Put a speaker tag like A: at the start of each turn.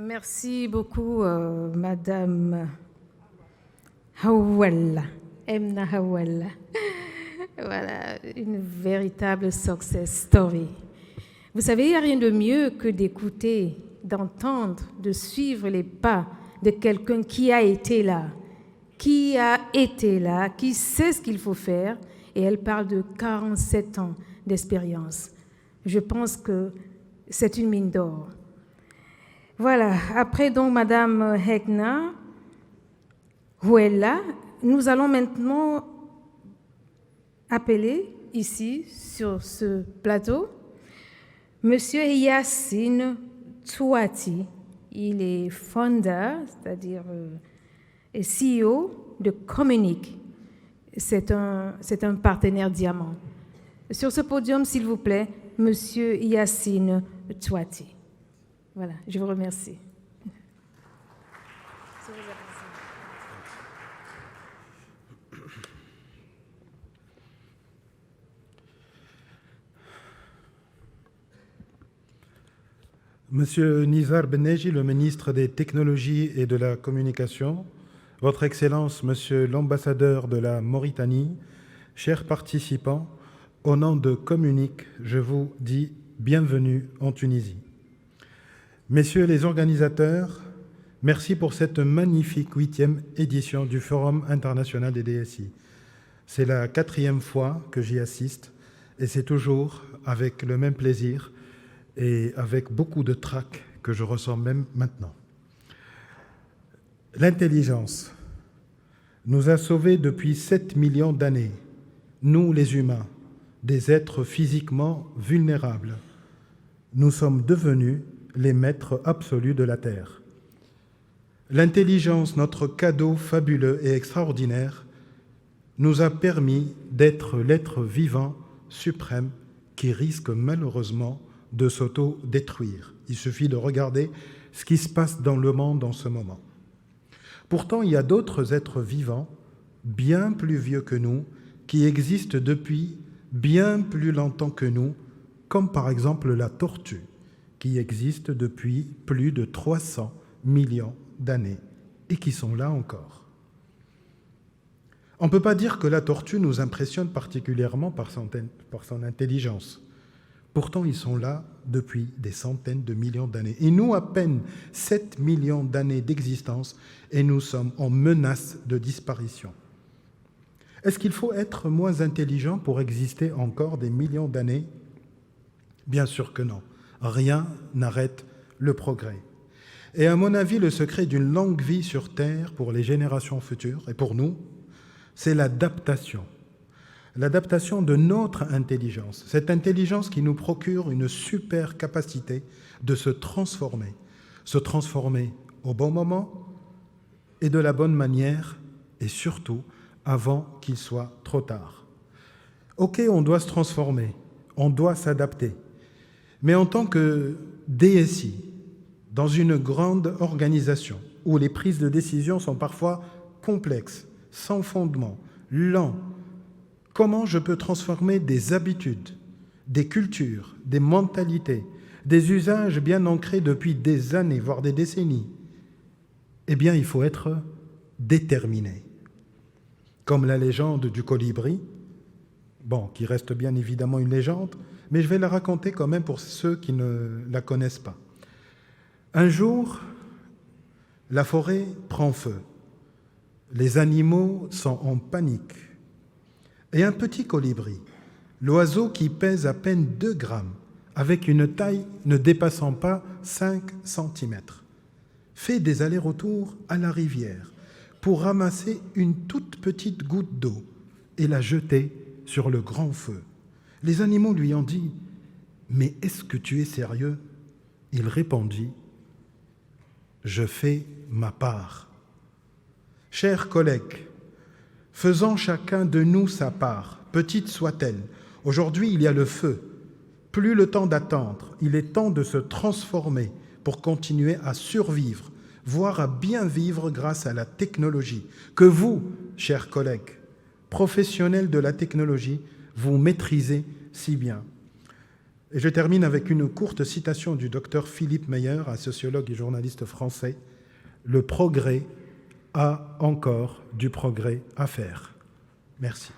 A: Merci beaucoup, Madame Hawala, Emna Hawala. Voilà, une véritable success story. Vous savez, il n'y a rien de mieux que d'écouter, d'entendre, de suivre les pas de quelqu'un qui a été là, qui sait ce qu'il faut faire, et elle parle de 47 ans d'expérience. Je pense que c'est une mine d'or. Voilà, après donc Madame Hegna Houella, nous allons maintenant appeler ici, sur ce plateau, Monsieur Yassine Touati. Il est founder, c'est-à-dire CEO de Communique. C'est un partenaire diamant. Sur ce podium, s'il vous plaît, Monsieur Yassine Touati. Voilà, je vous remercie.
B: Monsieur Nizar Beneji, le ministre des Technologies et de la Communication, Votre Excellence, Monsieur l'ambassadeur de la Mauritanie, chers participants, au nom de Communique, je vous dis bienvenue en Tunisie. Messieurs les organisateurs, merci pour cette magnifique 8e édition du Forum international des DSI. C'est la 4e fois que j'y assiste et c'est toujours avec le même plaisir et avec beaucoup de trac que je ressens même maintenant. L'intelligence nous a sauvés depuis 7 millions d'années, nous les humains, des êtres physiquement vulnérables. Nous sommes devenus les maîtres absolus de la Terre. L'intelligence, notre cadeau fabuleux et extraordinaire, nous a permis d'être l'être vivant suprême qui risque malheureusement de s'auto-détruire. Il suffit de regarder ce qui se passe dans le monde en ce moment. Pourtant, il y a d'autres êtres vivants, bien plus vieux que nous, qui existent depuis bien plus longtemps que nous, comme par exemple la tortue, qui existe depuis plus de 300 millions d'années et qui sont là encore. On ne peut pas dire que la tortue nous impressionne particulièrement par son intelligence. Pourtant, ils sont là depuis des centaines de millions d'années. Et nous, à peine 7 millions d'années d'existence, et nous sommes en menace de disparition. Est-ce qu'il faut être moins intelligent pour exister encore des millions d'années? Bien sûr que non. Rien n'arrête le progrès. Et à mon avis, le secret d'une longue vie sur Terre pour les générations futures, et pour nous, c'est l'adaptation. L'adaptation de notre intelligence, cette intelligence qui nous procure une super capacité de se transformer au bon moment et de la bonne manière, et surtout avant qu'il soit trop tard. Ok, on doit se transformer, on doit s'adapter, mais en tant que DSI, dans une grande organisation où les prises de décision sont parfois complexes, sans fondement, lents, comment je peux transformer des habitudes, des cultures, des mentalités, des usages bien ancrés depuis des années, voire des décennies? Eh bien, il faut être déterminé. Comme la légende du colibri, qui reste bien évidemment une légende, mais je vais la raconter quand même pour ceux qui ne la connaissent pas. Un jour, la forêt prend feu. Les animaux sont en panique. Et un petit colibri, l'oiseau qui pèse à peine 2 grammes, avec une taille ne dépassant pas 5 cm, fait des allers-retours à la rivière pour ramasser une toute petite goutte d'eau et la jeter sur le grand feu. Les animaux lui ont dit « Mais est-ce que tu es sérieux ?» Il répondit « Je fais ma part. » Chers collègues, faisons chacun de nous sa part, petite soit-elle. Aujourd'hui, il y a le feu. Plus le temps d'attendre, il est temps de se transformer pour continuer à survivre, voire à bien vivre grâce à la technologie, que vous, chers collègues, professionnels de la technologie, vous maîtrisez si bien. Et je termine avec une courte citation du docteur Philippe Meyer, un sociologue et journaliste français. « Le progrès a encore du progrès à faire. » Merci.